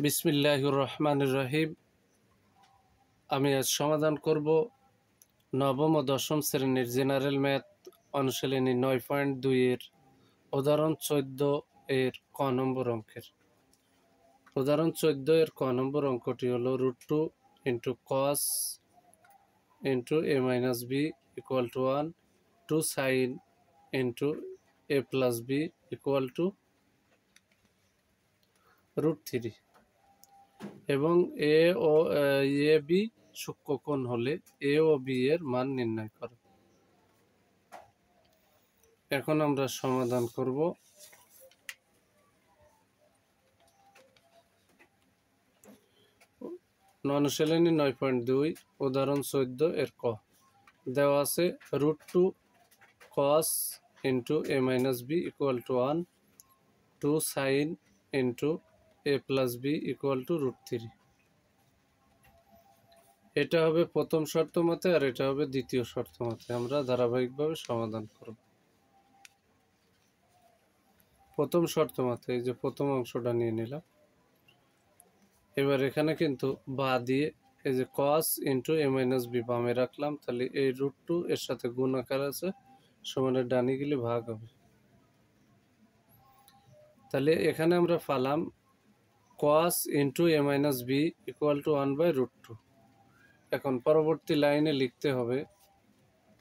বিসমিল্লাহির রহমানির রহিম। আমি আজ সমাধান করব নবম ও দশম শ্রেণীর জেনারেল ম্যাথ অনুশীলনী 9.2 এর উদাহরণ 14 এর ক নম্বর অঙ্কের। উদাহরণ 14 এর ক নম্বর অঙ্কটি হলো √2 into cos into a minus b equal to 1, 2 sine into a plus b equal to √3 এবং এ ও এ বি সূক্ষ্মকোণ হলে এ ও বি এর মান নির্ণয় করো। এখন আমরা সমাধান করব। অনুশীলনী 9.2 উদাহরণ 14 এর ক দেওয়া আছে √2 cos into a minus b equal to 1, 2 sine into a plus b equal to √3। এটা হবে প্রথম শর্ত মতে আর এটা হবে দ্বিতীয় শর্ত মতে। আমরা ধারাবাহিকভাবে সমাধান করব। প্রথম শর্ত মতে এই যে প্রথম অংশটা নিয়ে নিলাম। এবার এখানে কিন্তু বা দিয়ে এই যে cos into a minus b বামে রাখলাম, তাহলে এই √2 এর সাথে গুণ আকার আছে, সমানের ডানে গেলে ভাগ হবে। তাহলে এখানে আমরা পালাম cos into a minus b equal to 1/√2। এখন পরবর্তী লাইনে লিখতে হবে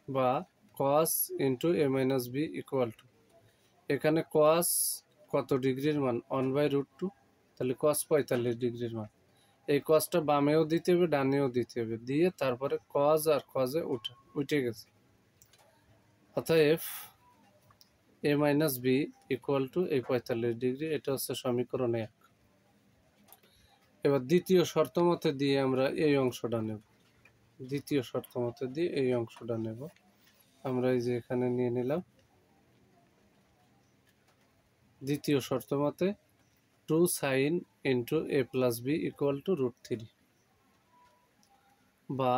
বা cos into a minus b equal to, এখানে cos কত ডিগ্রির মান 1/√2, তাহলে cos 45 ডিগ্রির মান। এই কসটা বামেও দিতে হবে ডানেও দিতে হবে, দিয়ে তারপরে কজ আর কজে উঠে গেছে। অতএব এ মাইনাস বি ইকুয়াল টু এই 45 ডিগ্রি। এটা হচ্ছে সমীকরণ 1। এবার দ্বিতীয় শর্ত মতে দিয়ে আমরা এই অংশটা নেব। দ্বিতীয় শর্ত মতে দিয়ে এই অংশটা নেব। আমরা এই যে এখানে নিয়ে নিলাম দ্বিতীয় শর্ত মতে 2 sine into a plus b equal to √3, বা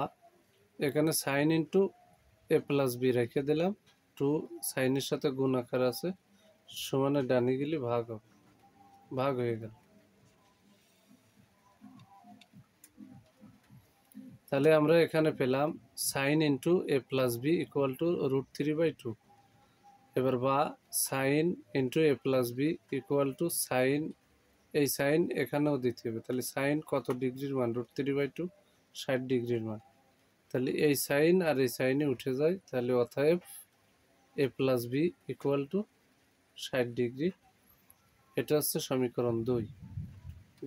এখানে sine into a plus b রেখে দিলাম, 2 সাইনের সাথে গুণ আকার আছে, সমানের ডানে গেলে ভাগ হবে, ভাগ হয়ে গেল। তাহলে আমরা এখানে পেলাম sine into a plus b equal to √3/2। এবার বা sine into a plus b equal to sine, এই সাইন এখানেও দিতে হবে, তাহলে সাইন কত ডিগ্রির মান? √3/2, 60 ডিগ্রির মান। তাহলে এই সাইন আর এই সাইনে উঠে যায়, তাহলে অতএব a plus b equal to 60 degree. এটা হচ্ছে সমীকরণ 2।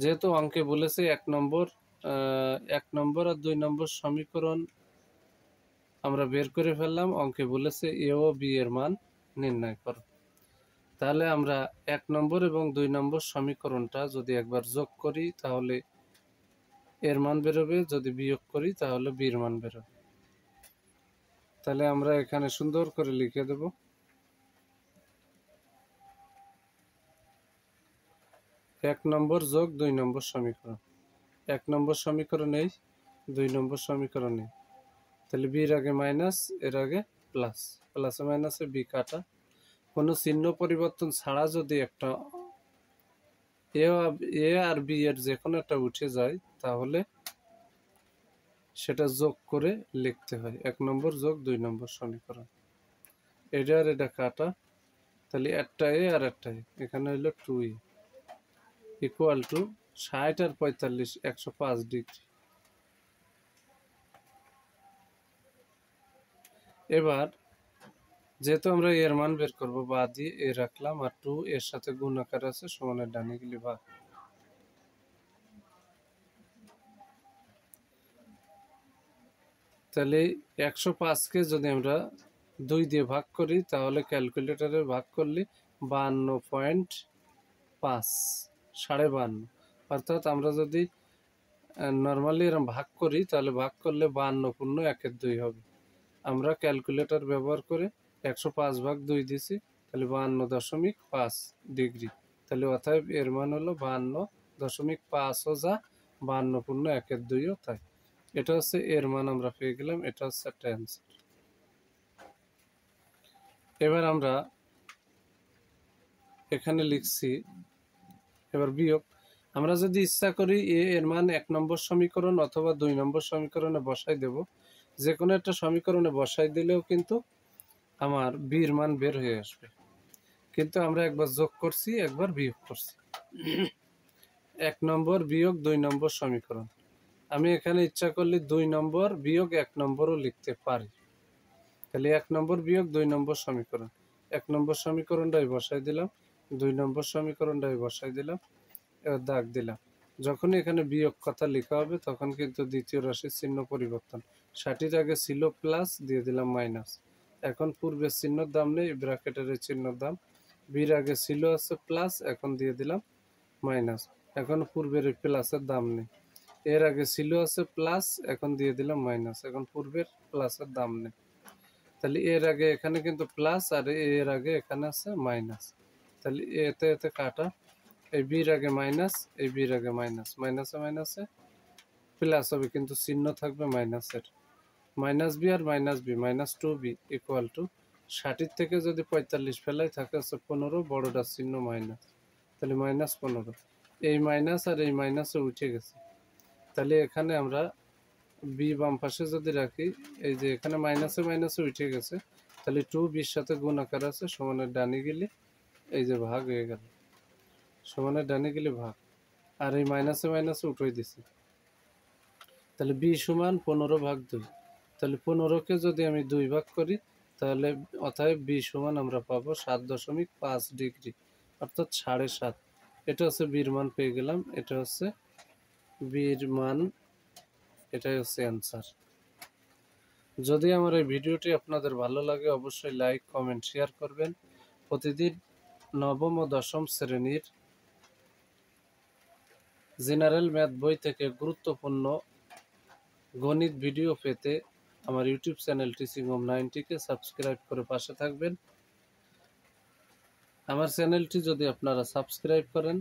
যেহেতু অঙ্কে বলেছে 1 নম্বর আর 2 নম্বর সমীকরণ আমরা বের করে ফেললাম, অঙ্কে বলেছে এ ও বি এর মান নির্ণয় করো। তাহলে আমরা 1 নম্বর এবং 2 নম্বর সমীকরণটা যদি একবার যোগ করি তাহলে এর মান বেরোবে, যদি বিয়োগ করি তাহলে বির মান বেরোবে। তাহলে আমরা এখানে সুন্দর করে লিখে দেব 1 নম্বর যোগ 2 নম্বর সমীকরণ। 1 নম্বর সমীকরণ এই, 2 নম্বর সমীকরণ এই। তাহলে বির আগে মাইনাস, এর আগে প্লাস, প্লাসে মাইনাসে বি কাটা। কোনো চিহ্ন পরিবর্তন ছাড়া যদি একটা এ আর বি এর যে কোনো একটা উঠে যায় তাহলে সেটা যোগ করে লিখতে হয়। 1 নম্বর যোগ 2 নম্বর সমীকরণ, এটা আর এটা কাটা, তাহলে একটা এ আর একটা এ, এখানে হইল 2a equal to 60 R 45 105 degree. এবার যেহেতু আমরা এর মান বের করব, বা দিয়ে এ রাখলাম আর 2 এর সাথে গুণ আকার আছে, সমানের ডানে গেলে ভাগ। তাহলে 105কে যদি আমরা 2 দিয়ে ভাগ করি তাহলে ক্যালকুলেটরে ভাগ করলে 52.5, 52.5। অর্থাৎ আমরা যদি নর্মালি এরকম ভাগ করি তাহলে ভাগ করলে 52.1/2 হবে। আমরা ক্যালকুলেটর ব্যবহার করে 105/2 দিছি, তাহলে 52.5 ডিগ্রি। তাহলে অতএব এর মান হলো 52.5 ও যা 52.1/2ও তাই। এটা হচ্ছে এর মান আমরা পেয়ে গেলাম। এটা হচ্ছে একটা অ্যান্সার। এবার আমরা এখানে লিখছি, এবার বিয়োগ আমরা যদি ইচ্ছা করি এর মান 1 নম্বর সমীকরণ অথবা 2 নম্বর সমীকরণে বসাই দেব, যে কোনো একটা সমীকরণে বসাই দিলেও কিন্তু আমার বির মান বের হয়ে আসবে। কিন্তু আমরা একবার যোগ করছি, একবার বিয়োগ করছি। 1 নম্বর বিয়োগ 2 নম্বর সমীকরণ, আমি এখানে ইচ্ছা করলে 2 নম্বর বিয়োগ 1 নম্বরও লিখতে পারি। তাহলে 1 নম্বর বিয়োগ 2 নম্বর সমীকরণ, 1 নম্বর সমীকরণটাই বসাই দিলাম, 2 নম্বর সমীকরণটাই বসাই দিলাম, এবার দাগ দিলাম। যখনই এখানে বিয়োগ কথা লেখা হবে তখন কিন্তু দ্বিতীয় রাশির চিহ্ন পরিবর্তন। 60-র আগে ছিল প্লাস, দিয়ে দিলাম মাইনাস। এখন পূর্বের চিহ্নর দাম নেই, ব্র্যাকেটের চিহ্নর দাম। বির আগে ছিল আছে প্লাস, এখন দিয়ে দিলাম মাইনাস। এখন পূর্বের প্লাসের দাম নেই, এর আগে ছিল আছে প্লাস, এখন দিয়ে দিলাম মাইনাস। এখন পূর্বের প্লাসের দাম নেই, তাহলে এর আগে এখানে কিন্তু প্লাস আর এর আগে এখানে আছে মাইনাস। তাহলে এতে এতে কাটা, এই বির আগে মাইনাস, এই বির আগে মাইনাস, মাইনাসে মাইনাসে প্লাস হবে কিন্তু চিহ্ন থাকবে মাইনাসের। মাইনাস বি আর minus b, minus 2b equal to 60 থেকে যদি 45 ফেলাই থাকে হচ্ছে 15, বড়টার চিহ্ন মাইনাস, তাহলে মাইনাস 15। এই মাইনাস আর এই মাইনাসে উঠে গেছে, তাহলে এখানে আমরা বি বাম পাশে যদি রাখি, এই যে এখানে মাইনাসে মাইনাসে উঠে গেছে, তাহলে 2bর সাথে গুণ আকার আছে, সমানের ডানে গেলে এই যে ভাগ হয়ে গেল, সমানের ডানে গেলে ভাগ, আর এই মাইনাসে মাইনাসে উঠে দিছি, তাহলে বি সমান 15/2। তাহলে 15কে যদি আমি 2 ভাগ করি, তাহলে অতএব বি সমান আমরা পাবো 7.5 ডিগ্রি, অর্থাৎ 7.5। এটা হচ্ছে বির মান পেয়ে গেলাম, এটা হচ্ছে বির মান, এটাই হচ্ছে অ্যান্সার। যদি আমার এই ভিডিওটি আপনাদের ভালো লাগে অবশ্যই লাইক, কমেন্ট, শেয়ার করবেন। প্রতিদিন নবম ও দশম শ্রেণীর জেনারেল ম্যাথ বই থেকে গুরুত্বপূর্ণ গণিত ভিডিও পেতে আমার ইউটিউব চ্যানেল টিচিং হোম 90কে সাবস্ক্রাইব করে পাশে থাকবেন। আমার চ্যানেলটি যদি আপনারা সাবস্ক্রাইব করেন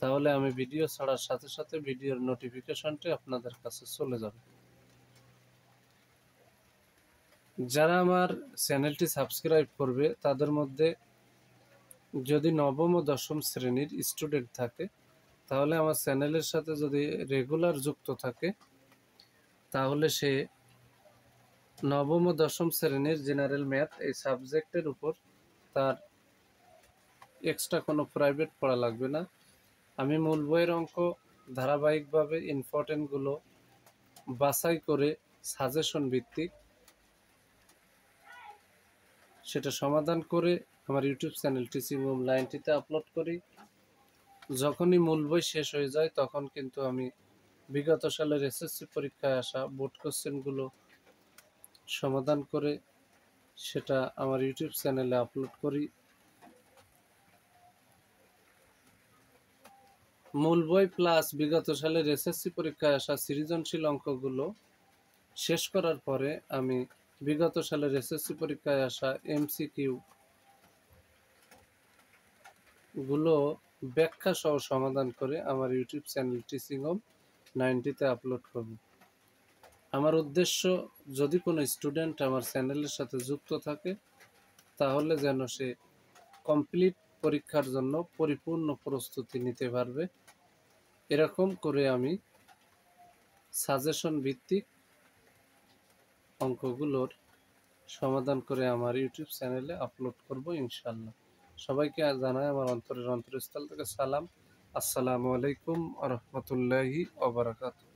তাহলে আমি ভিডিও ছাড়ার সাথে সাথে ভিডিওর নোটিফিকেশনটি আপনাদের কাছে চলে যাবে। যারা আমার চ্যানেলটি সাবস্ক্রাইব করবে তাদের মধ্যে যদি নবম ও দশম শ্রেণীর স্টুডেন্ট থাকে, তাহলে আমার চ্যানেলের সাথে যদি রেগুলার যুক্ত থাকে, তাহলে সে নবম ও দশম শ্রেণীর জেনারেল ম্যাথ এই সাবজেক্টের উপর তার এক্সট্রা কোনো প্রাইভেট পড়া লাগবে না। আমি মূল বইয়ের অঙ্ক ধারাবাহিকভাবে ইম্পর্টেন্টগুলো বাছাই করে সাজেশন ভিত্তিক সেটা সমাধান করে আমার ইউটিউব চ্যানেল টিচিং হোম 90তে আপলোড করি। যখনই মূল বই শেষ হয়ে যায় তখন কিন্তু আমি বিগত সালের এসএসসি পরীক্ষায় আসা বোর্ড কোশ্চেনগুলো সমাধান করে সেটা আমার ইউটিউব চ্যানেলে আপলোড করি। মূল বই প্লাস বিগত সালের এসএসসি পরীক্ষায় আসা সৃজনশীল অঙ্কগুলো শেষ করার পরে আমি বিগত সালের এসএসসি পরীক্ষায় আসা এমসিকিউ গুলো ব্যাখ্যা সহ সমাধান করে আমার ইউটিউব চ্যানেল টিচিং হোম 90তে আপলোড করব। আমার উদ্দেশ্য, যদি কোনো স্টুডেন্ট আমার চ্যানেলের সাথে যুক্ত থাকে তাহলে যেন সে কমপ্লিট পরীক্ষার জন্য পরিপূর্ণ প্রস্তুতি নিতে পারবে। এরকম করে আমি সাজেশন ভিত্তিক অঙ্কগুলোর সমাধান করে আমার ইউটিউব চ্যানেলে আপলোড করব ইনশাল্লাহ। সবাইকে জানাই আমার অন্তরের অন্তরস্থল থেকে সালাম। আসসালামু আলাইকুম ওয়া রাহমাতুল্লাহি ওয়া বারাকাতুহু।